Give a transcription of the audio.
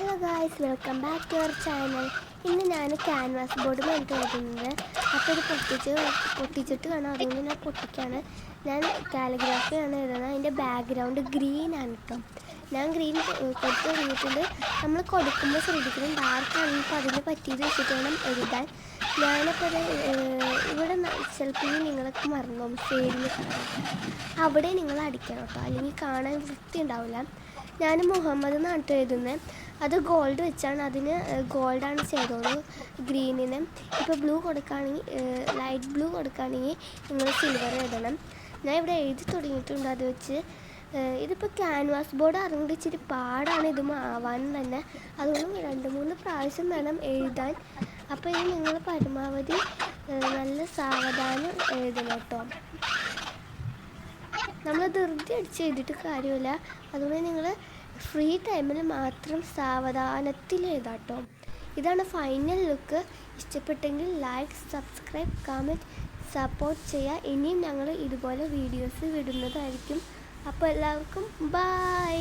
Hello guys, welcome back to our channel. ഇന്ന് ഞാൻ canvas board വേണ്ടിയിട്ട് എഴുതുന്നത്. അപ്പോൾ ഇത് പൊട്ടിച്ചിട്ട് വേണം, അതുകൊണ്ട് ഞാൻ പൊട്ടിക്കാണ്. ഞാൻ കാലിഗ്രാഫിയാണ് എഴുതുന്നത്. അതിൻ്റെ ബാക്ക്ഗ്രൗണ്ട് ഗ്രീൻ ആണ് കേട്ടോ. ഞാൻ ഗ്രീൻ കൊടുത്ത് കഴിഞ്ഞിട്ടുണ്ട്. നമ്മൾ കൊടുക്കുമ്പോൾ ശ്രദ്ധിക്കണം, ഡാർക്കാണെങ്കിൽ അപ്പോൾ അതിന് പറ്റിയത് വെച്ചിട്ട് വേണം എഴുതാൻ. ഞാനപ്പോൾ ഇവിടെ ചിലപ്പോൾ നിങ്ങളൊക്കെ മറന്നു സൈഡിൽ അവിടെ നിങ്ങൾ അടിക്കണം കേട്ടോ, അല്ലെങ്കിൽ കാണാൻ വൃത്തി ഉണ്ടാവില്ല. ഞാൻ മുഹമ്മദ് നാട്ടു എഴുതുന്നത്. അത് ഗോൾഡ് വെച്ചാണ്, അതിന് ഗോൾഡാണ് ചെയ്തോളൂ. ഗ്രീനിന് ഇപ്പോൾ ബ്ലൂ കൊടുക്കുകയാണെങ്കിൽ, ലൈറ്റ് ബ്ലൂ കൊടുക്കുകയാണെങ്കിൽ നിങ്ങൾ സിൽവർ എഴുതണം. ഞാൻ ഇവിടെ എഴുതി തുടങ്ങിയിട്ടുണ്ട് അത് വെച്ച്. ഇതിപ്പോൾ ക്യാൻവാസ് ബോർഡ് അറിഞ്ഞിട്ട് ഇച്ചിരി പാടാണ് ഇത് ആവാനും തന്നെ. അതുകൊണ്ട് 2-3 പ്രാവശ്യം വേണം എഴുതാൻ. അപ്പോൾ ഇത് നിങ്ങൾ പരമാവധി നല്ല സാവധാനം എഴുതണം കേട്ടോ. നമ്മൾ ധൃതി അടിച്ച് എഴുതിയിട്ട് കാര്യമില്ല. അതുകൊണ്ട് നിങ്ങൾ ഫ്രീ ടൈമിൽ മാത്രം സാവധാനത്തിൽ എഴുതാട്ടോ. ഇതാണ് ഫൈനൽ ലുക്ക്. ഇഷ്ടപ്പെട്ടെങ്കിൽ ലൈക്ക്, സബ്സ്ക്രൈബ്, കമൻറ്റ്, സപ്പോർട്ട് ചെയ്യുക. ഇനിയും ഞങ്ങൾ ഇതുപോലെ വീഡിയോസ് വിടുന്നതായിരിക്കും. അപ്പോൾ എല്ലാവർക്കും ബൈ.